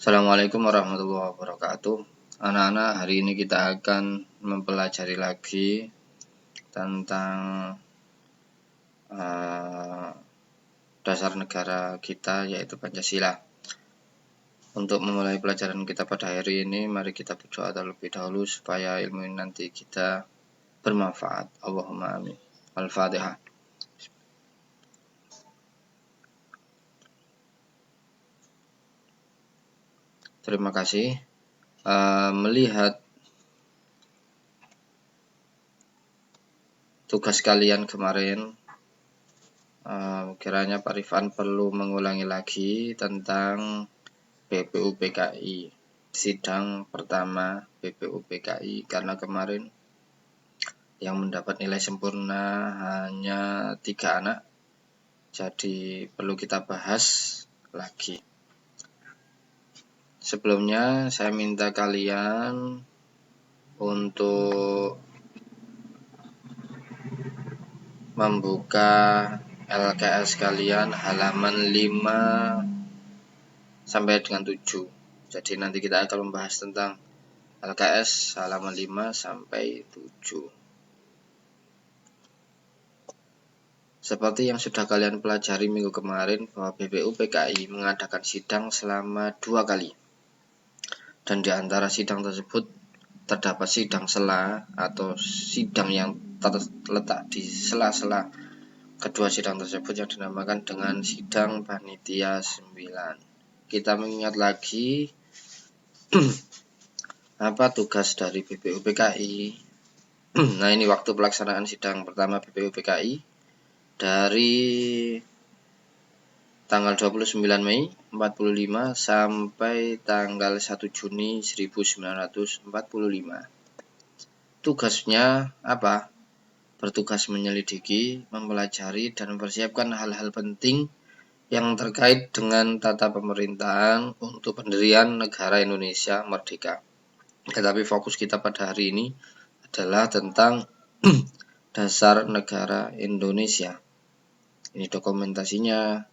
Assalamualaikum warahmatullahi wabarakatuh. Anak-anak, hari ini kita akan mempelajari lagi tentang dasar negara kita, yaitu Pancasila. Untuk memulai pelajaran kita pada hari ini, mari kita berdoa terlebih dahulu supaya ilmu ini nanti kita bermanfaat. Allahumma amin. Al-Fatihah. Terima kasih. Melihat tugas kalian kemarin, kiranya Pak Rifan perlu mengulangi lagi tentang BPUPKI, sidang pertama BPUPKI, karena kemarin yang mendapat nilai sempurna hanya 3 anak, jadi perlu kita bahas lagi. Sebelumnya saya minta kalian untuk membuka LKS kalian halaman 5 sampai dengan 7. Jadi nanti kita akan membahas tentang LKS halaman 5 sampai 7. Seperti yang sudah kalian pelajari minggu kemarin, bahwa BPUPKI mengadakan sidang selama 2 kali. Dan di antara sidang tersebut terdapat sidang sela atau sidang yang terletak di sela-sela kedua sidang tersebut yang dinamakan dengan sidang panitia 9. Kita mengingat lagi apa tugas dari BPUPKI. Nah, ini waktu pelaksanaan sidang pertama BPUPKI dari tanggal 29 Mei 45 sampai tanggal 1 Juni 1945. Tugasnya apa? Bertugas menyelidiki, mempelajari, dan mempersiapkan hal-hal penting yang terkait dengan tata pemerintahan untuk pendirian negara Indonesia merdeka. Tetapi fokus kita pada hari ini adalah tentang dasar negara Indonesia. Ini dokumentasinya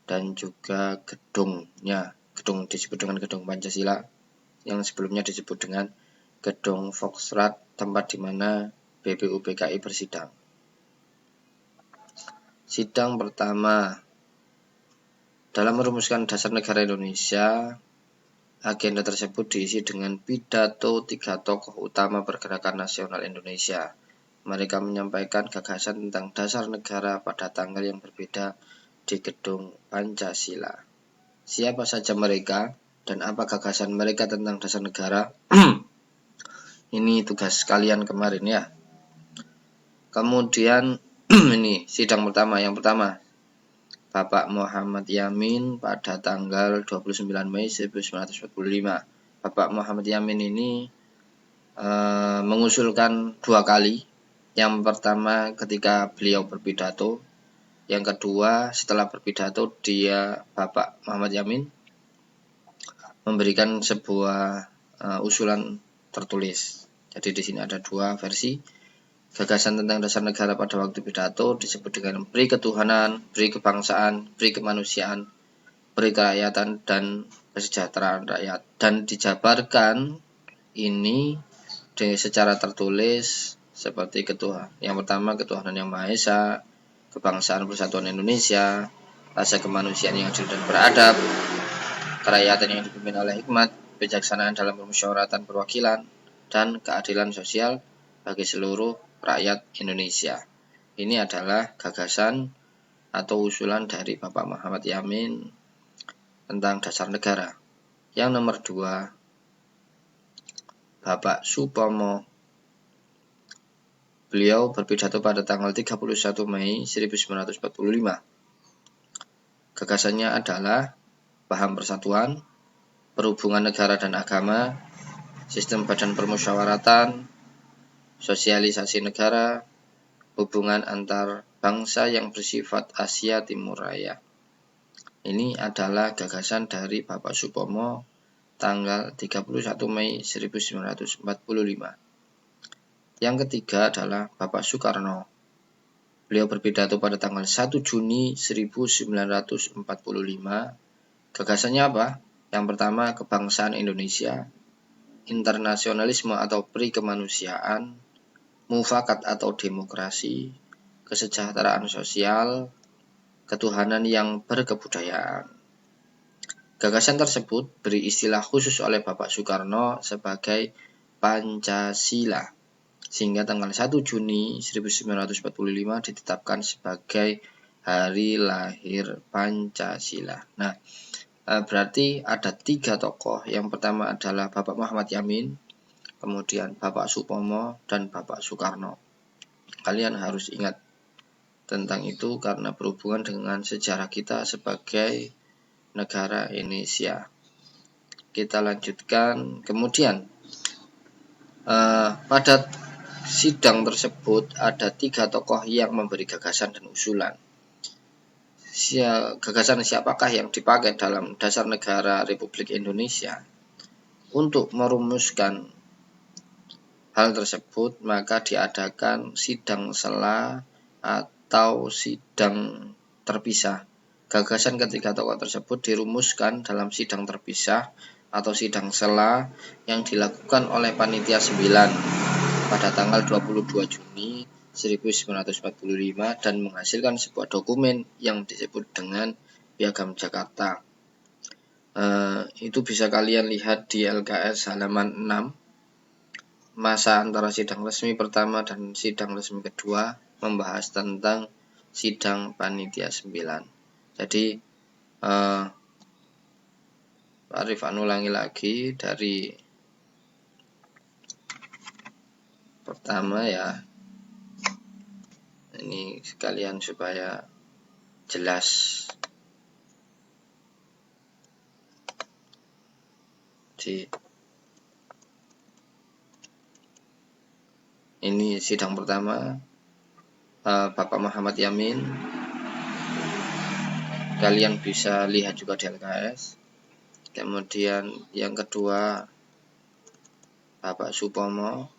dan juga gedungnya. Gedung disebut dengan Gedung Pancasila, yang sebelumnya disebut dengan Gedung Foxtrot, tempat di mana BPUPKI bersidang. Sidang pertama. Dalam merumuskan dasar negara Indonesia, agenda tersebut diisi dengan pidato 3 tokoh utama pergerakan nasional Indonesia. Mereka menyampaikan gagasan tentang dasar negara pada tanggal yang berbeda di Gedung Pancasila. Siapa saja mereka dan apa gagasan mereka tentang dasar negara? Ini tugas kalian kemarin ya. Kemudian ini sidang pertama. Yang pertama, Bapak Muhammad Yamin pada tanggal 29 Mei 1945. Bapak Muhammad Yamin ini mengusulkan 2 kali. Yang pertama ketika beliau berpidato. Yang kedua, setelah berpidato, Bapak Muhammad Yamin memberikan sebuah usulan tertulis. Jadi di sini ada 2 versi. Gagasan tentang dasar negara pada waktu pidato disebut dengan beri ketuhanan, beri kebangsaan, beri kemanusiaan, beri kerakyatan, dan kesejahteraan rakyat. Dan dijabarkan ini secara tertulis seperti yang pertama ketuhanan yang Maha Esa, kebangsaan persatuan Indonesia, rasa kemanusiaan yang adil dan beradab, kerakyatan yang dipimpin oleh hikmat, bijaksanaan dalam permusyawaratan perwakilan, dan keadilan sosial bagi seluruh rakyat Indonesia. Ini adalah gagasan atau usulan dari Bapak Muhammad Yamin tentang dasar negara. Yang nomor 2, Bapak Supomo. Beliau berpidato pada tanggal 31 Mei 1945. Gagasannya adalah paham persatuan, perhubungan negara dan agama, sistem badan permusyawaratan, sosialisasi negara, hubungan antar bangsa yang bersifat Asia Timur Raya. Ini adalah gagasan dari Bapak Supomo tanggal 31 Mei 1945. Yang ketiga adalah Bapak Soekarno. Beliau berpidato pada tanggal 1 Juni 1945. Gagasannya apa? Yang pertama, kebangsaan Indonesia, internasionalisme atau pri kemanusiaan, mufakat atau demokrasi, kesejahteraan sosial, ketuhanan yang berkebudayaan. Gagasan tersebut beri istilah khusus oleh Bapak Soekarno sebagai Pancasila, sehingga tanggal 1 Juni 1945 ditetapkan sebagai hari lahir Pancasila. Nah, berarti ada 3 tokoh. Yang pertama adalah Bapak Muhammad Yamin, kemudian Bapak Supomo, dan Bapak Soekarno. Kalian harus ingat tentang itu karena berhubungan dengan sejarah kita sebagai negara Indonesia. Kita lanjutkan. Kemudian pada sidang tersebut ada 3 tokoh yang memberi gagasan dan usulan. Gagasan siapakah yang dipakai dalam Dasar Negara Republik Indonesia? Untuk merumuskan hal tersebut, maka diadakan sidang sela atau sidang terpisah. Gagasan ketiga tokoh tersebut dirumuskan dalam sidang terpisah atau sidang sela yang dilakukan oleh Panitia 9 pada tanggal 22 Juni 1945 dan menghasilkan sebuah dokumen yang disebut dengan Piagam Jakarta. Itu bisa kalian lihat di LKS halaman 6. Masa antara sidang resmi pertama dan sidang resmi kedua membahas tentang sidang Panitia 9. Jadi Arif ulangi lagi dari pertama ya, ini sekalian supaya jelas. Jadi ini sidang pertama, Bapak Muhammad Yamin, kalian bisa lihat juga di LKS. Kemudian yang kedua Bapak Supomo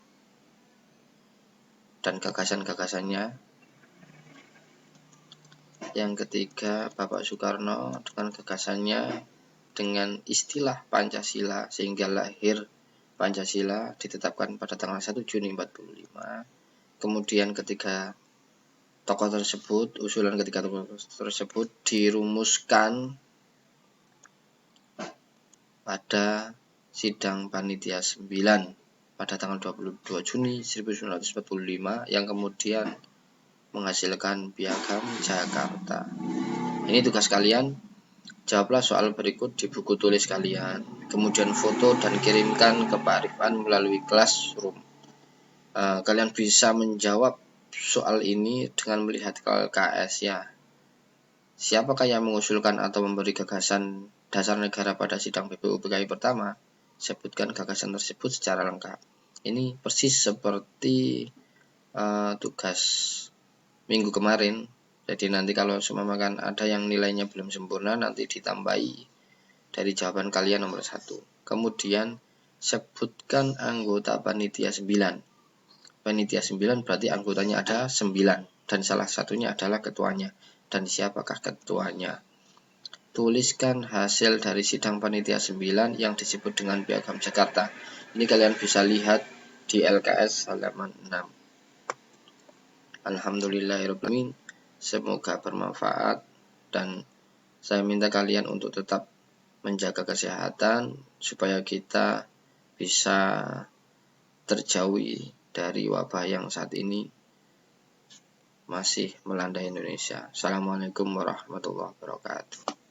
dan gagasan-gagasannya. Yang ketiga Bapak Soekarno dengan gagasannya dengan istilah Pancasila, sehingga lahir Pancasila ditetapkan pada tanggal 1 Juni 1945. Kemudian ketiga tokoh tersebut, usulan ketiga tokoh tersebut dirumuskan pada sidang Panitia 9 pada tanggal 22 Juni 1945 yang kemudian menghasilkan Piagam Jakarta. Ini tugas kalian, jawablah soal berikut di buku tulis kalian, kemudian foto dan kirimkan ke Pak Arifan melalui Classroom. Kalian bisa menjawab soal ini dengan melihat ke LKS ya. Siapakah yang mengusulkan atau memberi gagasan dasar negara pada sidang BPUPKI pertama? Sebutkan gagasan tersebut secara lengkap. Ini persis seperti tugas minggu kemarin. Jadi nanti kalau seumpama ada yang nilainya belum sempurna, nanti ditambahi dari jawaban kalian nomor 1. Kemudian sebutkan anggota Panitia 9. Panitia 9 berarti anggotanya ada 9 dan salah satunya adalah ketuanya. Dan siapakah ketuanya? Tuliskan hasil dari sidang Panitia 9 yang disebut dengan Piagam Jakarta. Ini kalian bisa lihat di LKS halaman 6. Alhamdulillahirrahmanirrahim. Semoga bermanfaat dan saya minta kalian untuk tetap menjaga kesehatan supaya kita bisa terjauhi dari wabah yang saat ini masih melanda Indonesia. Assalamualaikum warahmatullahi wabarakatuh.